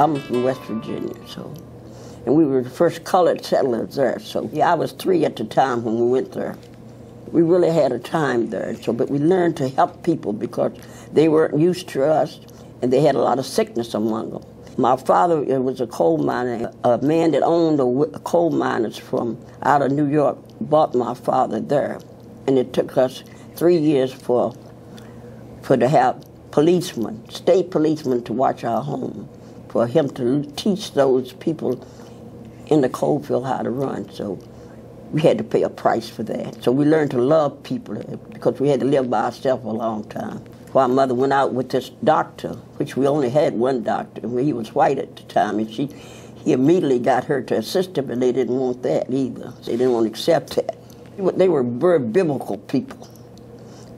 I'm from West Virginia, and we were the first colored settlers there. So yeah, I was 3 at the time when we went there. We really had a time there. But we learned to help people because they weren't used to us, and they had a lot of sickness among them. My father was a coal miner. A man that owned the coal miners from out of New York bought my father there, and it took us 3 years for to have policemen, state policemen, to watch our home, for him to teach those people in the coal field how to run. So we had to pay a price for that. So we learned to love people because we had to live by ourselves a long time. My mother went out with this doctor, which we only had one doctor, and he was white at the time, and he immediately got her to assist him, and they didn't want that either. They didn't want to accept that. They were very biblical people,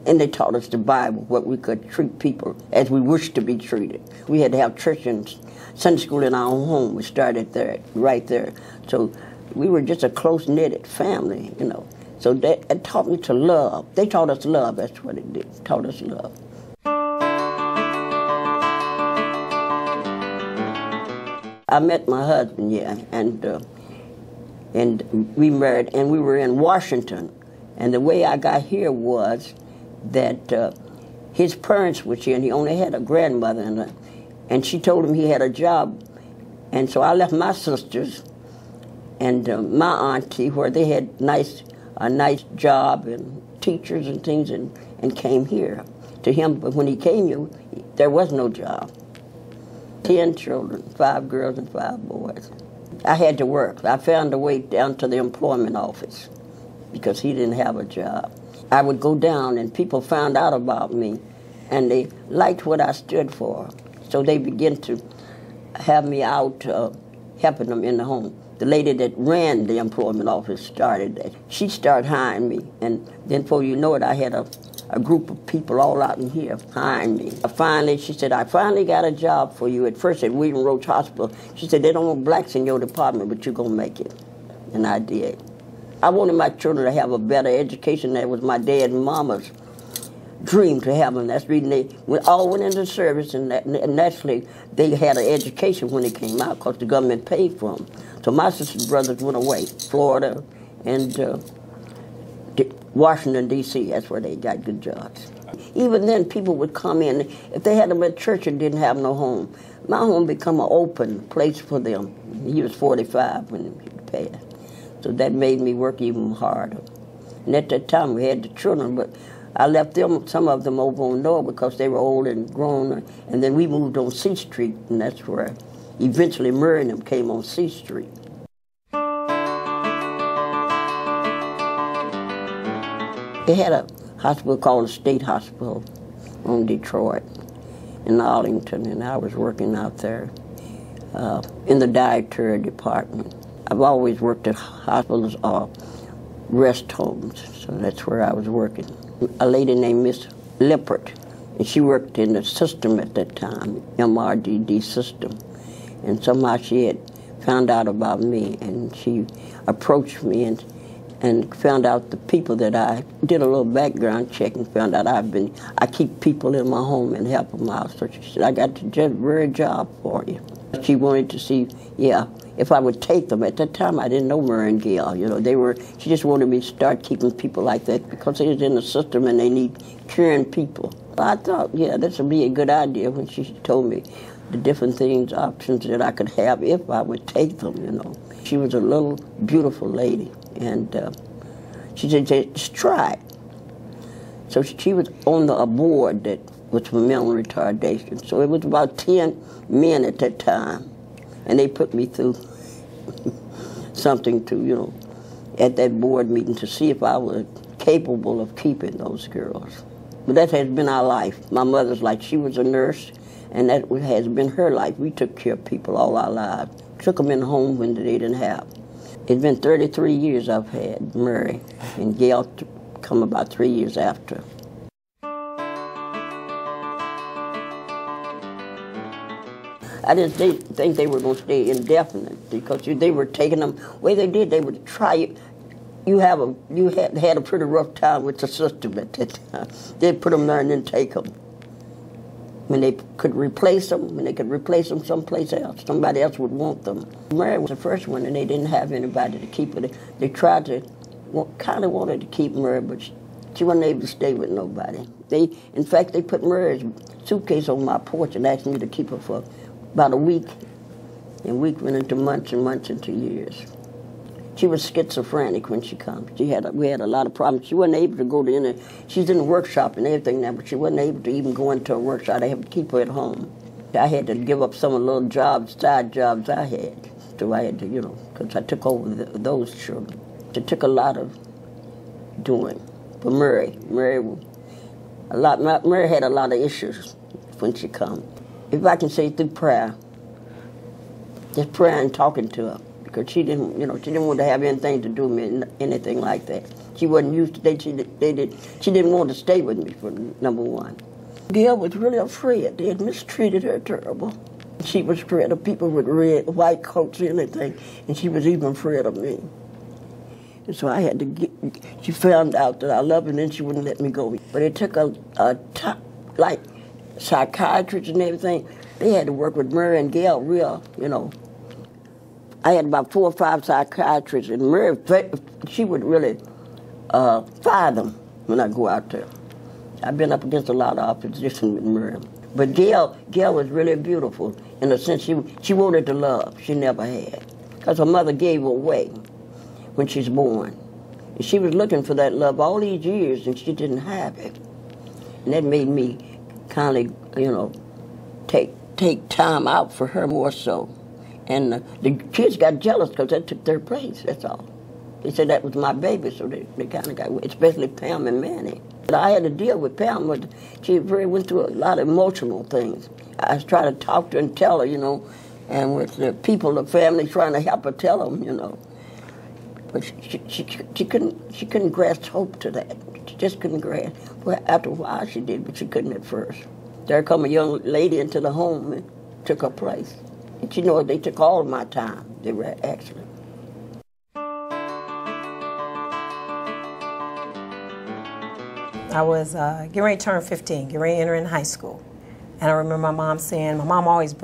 and they taught us the Bible, what we could treat people as we wished to be treated. We had to have church and Sunday school in our own home. We started there, right there. So we were just a close-knitted family, you know. So that taught me to love. They taught us love, that's what it did, taught us love. I met my husband, yeah, and we married, and we were in Washington. And the way I got here was that his parents were here, and he only had a grandmother, and she told him he had a job. And so I left my sisters and my auntie, where they had a nice job and teachers and things, and came here to him. But when he came here, there was no job. 10 children, 5 girls and 5 boys. I had to work. I found a way down to the employment office because he didn't have a job. I would go down, and people found out about me, and they liked what I stood for. So they began to have me out helping them in the home. The lady that ran the employment office started that. She started hiring me, and then before you know it, I had a group of people all out in here hiring me. She said, I finally got a job for you. At first at William Roach Hospital. She said, they don't want blacks in your department, but you're going to make it. And I did. I wanted my children to have a better education. That was my dad and mama's dream to have them. That's the reason they all went into service, and naturally they had an education when they came out because the government paid for them. So my sisters and brothers went away, Florida and Washington, D.C., that's where they got good jobs. Even then, people would come in. If they had them at church and didn't have no home, my home became an open place for them. He was 45 when he passed. So that made me work even harder. And at that time, we had the children, but I left them, some of them over on North because they were old and grown, and then we moved on C Street, and that's where eventually Murray and them came on C Street. They had a hospital called the State Hospital on Detroit in Arlington, and I was working out there in the dietary department. I've always worked at hospitals or rest homes, so that's where I was working. A lady named Miss Lippert, and she worked in the system at that time, MRDD system, and somehow she had found out about me, and she approached me and found out the people that I did a little background check and found out I keep people in my home and help them out. So she said, I got the very job for you. She wanted to see, yeah, if I would take them. At that time, I didn't know Murray and Gail. You know, she just wanted me to start keeping people like that because they was in the system and they need caring people. I thought, yeah, this would be a good idea when she told me the different things, options that I could have if I would take them, you know. She was a little beautiful lady, and she said, just try it. So she was on a board that was for mental retardation. So it was about 10 men at that time, and they put me through something to, you know, at that board meeting to see if I was capable of keeping those girls. But that has been our life. My mother's like, she was a nurse, and that has been her life. We took care of people all our lives. Took them in home when they didn't have. It's been 33 years I've had Murray, and Gail come about 3 years after. I just didn't think they were going to stay indefinite because they were taking them. The way they did, they would try you. You had a pretty rough time with the system at that time. They'd put them there and then take them. when they could replace them, when they could replace them someplace else, somebody else would want them. Mary was the first one, and they didn't have anybody to keep her. They tried to, kind of wanted to keep Mary, but she wasn't able to stay with nobody. In fact, they put Mary's suitcase on my porch and asked me to keep her for about a week. And week went into months and months into years. She was schizophrenic when she comes. We had a lot of problems. She wasn't able to go to any. She's in the workshop and everything now, but she wasn't able to even go into a workshop. They had to keep her at home. I had to give up some of the little jobs, side jobs I had. So I had to, because I took over those children. It took a lot of doing. For Mary had a lot of issues when she come. If I can say through prayer, just prayer and talking to her. Because she didn't want to have anything to do with me, anything like that. She wasn't used to that. She didn't want to stay with me, for number one. Gail was really afraid. They had mistreated her terrible. She was afraid of people with red, white coats or anything, and she was even afraid of me. And so I had to she found out that I loved her, and then she wouldn't let me go. But it took a top, like psychiatrists and everything. They had to work with Mary and Gail real, I had about 4 or 5 psychiatrists, and Mary, she would really fire them when I go out there. I've been up against a lot of opposition with Mary. But Gail was really beautiful in a sense. She wanted the love she never had, because her mother gave her away when she was born. And she was looking for that love all these years, and she didn't have it. And that made me kind of, take time out for her more so. And the kids got jealous because that took their place, that's all. They said that was my baby, so they kind of got, especially Pam and Manny. But I had to deal with Pam. She really went through a lot of emotional things. I was trying to talk to her and tell her, and with the people, the family, trying to help her tell them, But she couldn't grasp hope to that. She just couldn't grasp. Well, after a while she did, but she couldn't at first. There come a young lady into the home and took her place. And they took all of my time. They were actually. I was getting ready to turn 15, getting ready to enter in high school. And I remember my mom saying, my mom always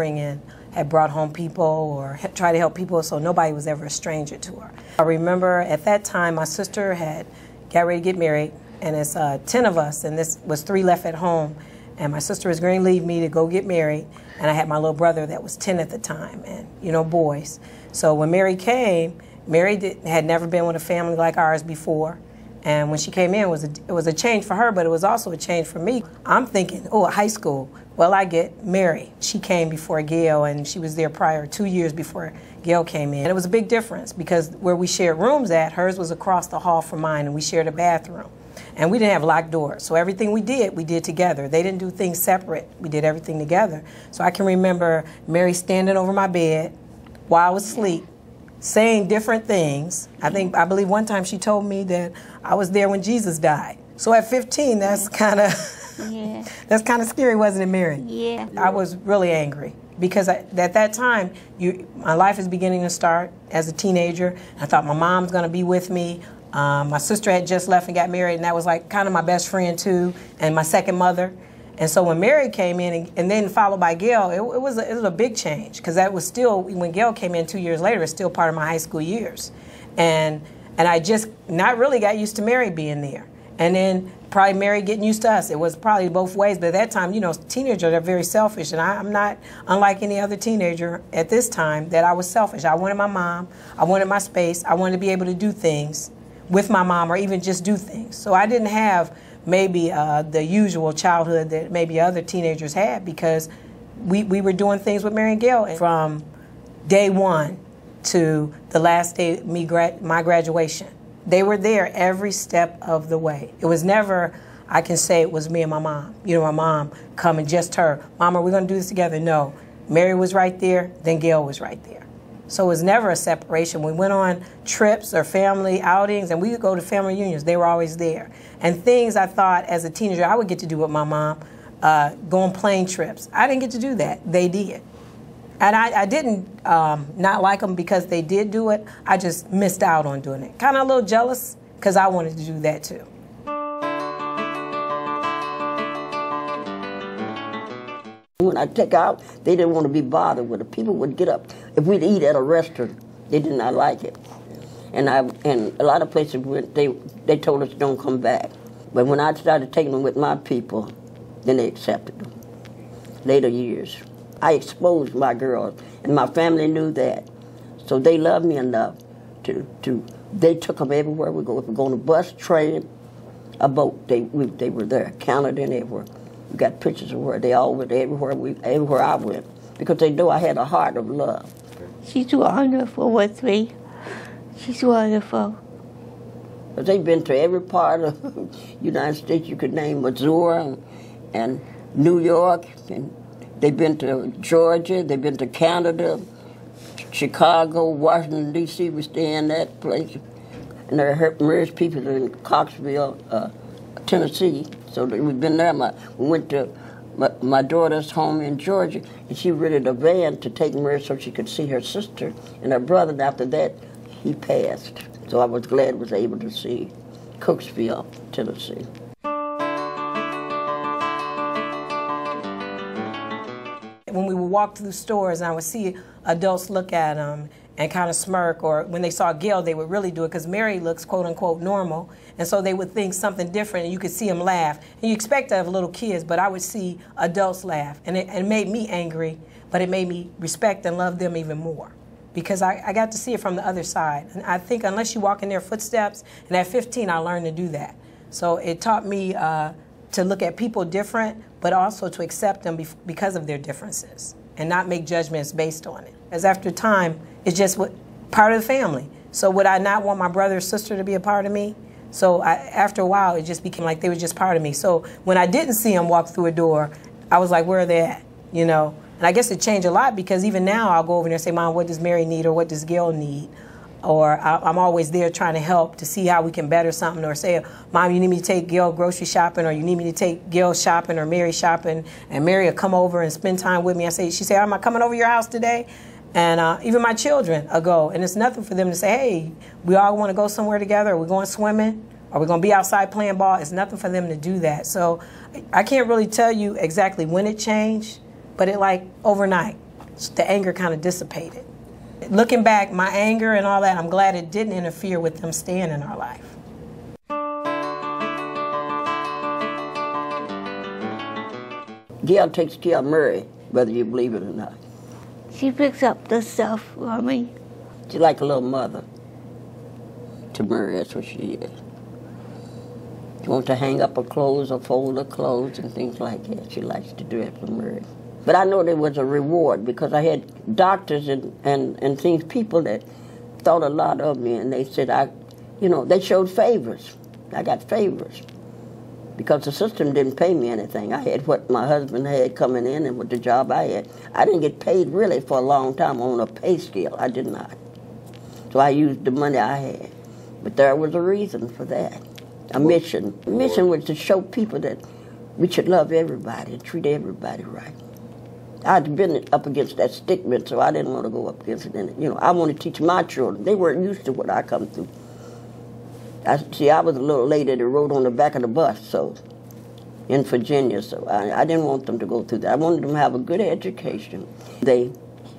had brought home people or tried to help people, so nobody was ever a stranger to her. I remember at that time my sister had got ready to get married, and it's 10 of us, and this was 3 left at home. And my sister was going to leave me to go get married, and I had my little brother that was 10 at the time, and boys. So when Mary came, Mary had never been with a family like ours before, and when she came in, it was a change for her, but it was also a change for me. I'm thinking, high school. Well, I get Mary. She came before Gail, and she was there prior 2 years before Gail came in. And it was a big difference because where we shared rooms at, hers was across the hall from mine, and we shared a bathroom. And we didn't have locked doors, so everything we did together. They didn't do things separate. We did everything together. So I can remember Mary standing over my bed while I was asleep, saying different things. I believe one time she told me that I was there when Jesus died. So at 15, that's kind of that's kind of scary, wasn't it, Mary? Yeah. I was really angry because at that time, my life is beginning to start as a teenager. I thought my mom's going to be with me. My sister had just left and got married, and that was like kind of my best friend too, and my second mother. And so when Mary came in, and then followed by Gail, it was a big change because that was still, when Gail came in 2 years later, it's still part of my high school years, and I just not really got used to Mary being there, and then probably Mary getting used to us. It was probably both ways, but at that time, teenagers are very selfish, and I'm not unlike any other teenager at this time that I was selfish. I wanted my mom, I wanted my space, I wanted to be able to do things with my mom or even just do things. So I didn't have maybe the usual childhood that maybe other teenagers had because we were doing things with Mary and Gail from day one to the last day of my graduation. They were there every step of the way. It was never, I can say it was me and my mom. My mom come and just her. Mom, are we going to do this together? No. Mary was right there, then Gail was right there. So it was never a separation. We went on trips or family outings, and we would go to family reunions. They were always there. And things I thought as a teenager I would get to do with my mom, go on plane trips. I didn't get to do that. They did. And I didn't not like them because they did do it. I just missed out on doing it. Kind of a little jealous because I wanted to do that too. When I take out, they didn't want to be bothered with it. People would get up. If we'd eat at a restaurant, they did not like it. And a lot of places, they told us don't come back. But when I started taking them with my people, then they accepted them. Later years, I exposed my girls, and my family knew that. So they loved me enough they took them everywhere we go. If we go on a bus, train, a boat, they were there, counted in everywhere. We got pictures of where they all went everywhere I went, because they knew I had a heart of love. She's wonderful with me. She's wonderful. But they've been to every part of the United States you could name, Missouri and New York, and they've been to Georgia, they've been to Canada, Chicago, Washington, D.C., we stay in that place. And there are married people in Coxville, Tennessee, so we've been there. We went to my daughter's home in Georgia, and she rented a van to take Mary so she could see her sister and her brother, and after that, he passed. So I was glad I was able to see Cooksville, Tennessee. When we would walk through stores and I would see adults look at them and kind of smirk, or when they saw Gail, they would really do it because Mary looks quote unquote normal, and so they would think something different, and you could see them laugh. And you expect to have little kids, but I would see adults laugh, and it made me angry, but it made me respect and love them even more because I got to see it from the other side. And I think unless you walk in their footsteps, and at 15 I learned to do that. So it taught me to look at people different, but also to accept them because of their differences and not make judgments based on it. As after time, it's just part of the family. So would I not want my brother or sister to be a part of me? So after a while, it just became like they were just part of me. So when I didn't see them walk through a door, I was like, where are they at? You know? And I guess it changed a lot because even now I'll go over there and say, Mom, what does Mary need, or what does Gail need? Or I'm always there trying to help to see how we can better something, or say, Mom, you need me to take Gail grocery shopping, or you need me to take Gail shopping or Mary shopping, and Mary will come over and spend time with me. She say, am I coming over your house today? And even my children will go, and it's nothing for them to say, hey, we all want to go somewhere together, or we're going swimming, or we're going to be outside playing ball. It's nothing for them to do that. So I can't really tell you exactly when it changed, but it like overnight, the anger kind of dissipated. Looking back, my anger and all that, I'm glad it didn't interfere with them staying in our life. Gail takes care of Murray, whether you believe it or not. She picks up the stuff for me. She's like a little mother to Murray, that's what she is. She wants to hang up her clothes or fold her clothes and things like that. She likes to do it for Murray. But I know there was a reward because I had doctors and things, people that thought a lot of me, and they said, they showed favors. I got favors because the system didn't pay me anything. I had what my husband had coming in and with the job I had. I didn't get paid really for a long time on a pay scale. I did not. So I used the money I had. But there was a reason for that, a mission. The mission was to show people that we should love everybody and treat everybody right. I'd been up against that stigma, so I didn't want to go up against it. And, I want to teach my children. They weren't used to what I come through. I was a little lady that rode on the back of the bus, so in Virginia, so I didn't want them to go through that. I wanted them to have a good education. They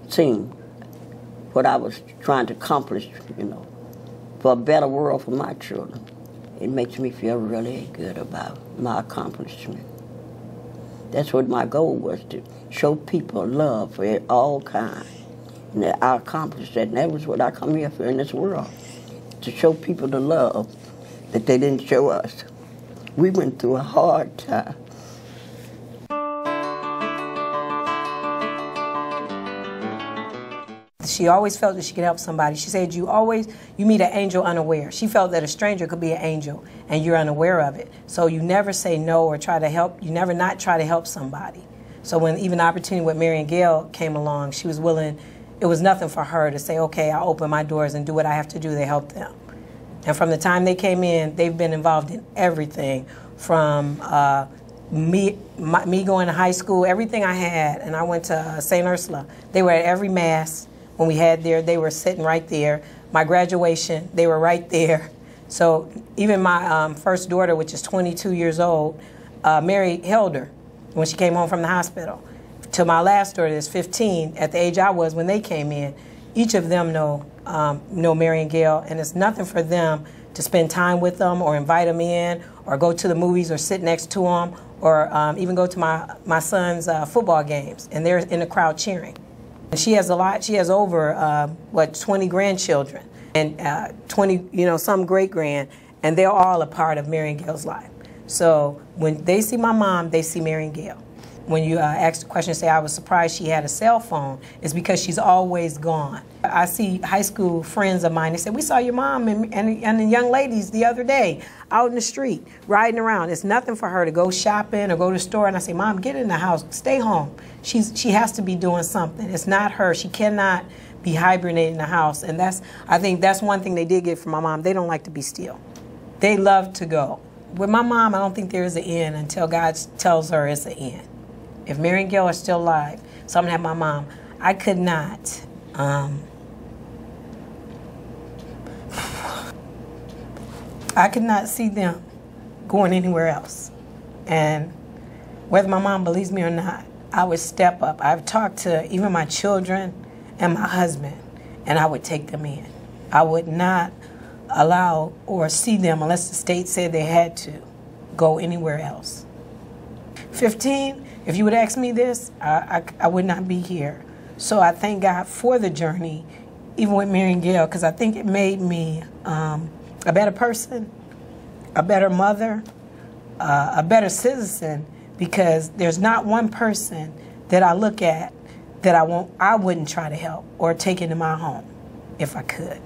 seen what I was trying to accomplish, for a better world for my children. It makes me feel really good about my accomplishment. That's what my goal was, to show people love for all kinds. And I accomplished that, and that was what I come here for in this world, to show people the love that they didn't show us. We went through a hard time. She always felt that she could help somebody. She said, you meet an angel unaware. She felt that a stranger could be an angel, and you're unaware of it. So you never say no or try to help. You never not try to help somebody. So when even the opportunity with Mary and Gail came along, she was willing. It was nothing for her to say, okay, I'll open my doors and do what I have to do to help them. And from the time they came in, they've been involved in everything from me going to high school, everything I had, and I went to St. Ursula. They were at every Mass. When we had there, they were sitting right there. My graduation, they were right there. So even my first daughter, which is 22 years old, Mary held her when she came home from the hospital. to my last daughter that's 15, at the age I was when they came in, each of them know Mary and Gail, and it's nothing for them to spend time with them or invite them in or go to the movies or sit next to them or even go to my son's football games, and they're in the crowd cheering. And she has a lot. She has over 20 grandchildren and 20 some great grand, and they're all a part of Mary and Gail's life. So when they see my mom, they see Mary and Gail. When you ask the question, say, I was surprised she had a cell phone, it's because she's always gone. I see high school friends of mine, they say, we saw your mom and the young ladies the other day out in the street, riding around. It's nothing for her to go shopping or go to the store. And I say, Mom, get in the house, stay home. She has to be doing something. It's not her. She cannot be hibernating in the house. And I think that's one thing they did get from my mom. They don't like to be still. They love to go. With my mom, I don't think there is an end until God tells her it's an end. If Mary and Gail are still alive, so I'm gonna have my mom. I could not. I could not see them going anywhere else. And whether my mom believes me or not, I would step up. I've talked to even my children and my husband, and I would take them in. I would not allow or see them unless the state said they had to go anywhere else. 15, if you would ask me this, I would not be here. So I thank God for the journey, even with Mary and Gail, because I think it made me a better person, a better mother, a better citizen, because there's not one person that I look at that I wouldn't try to help or take into my home if I could.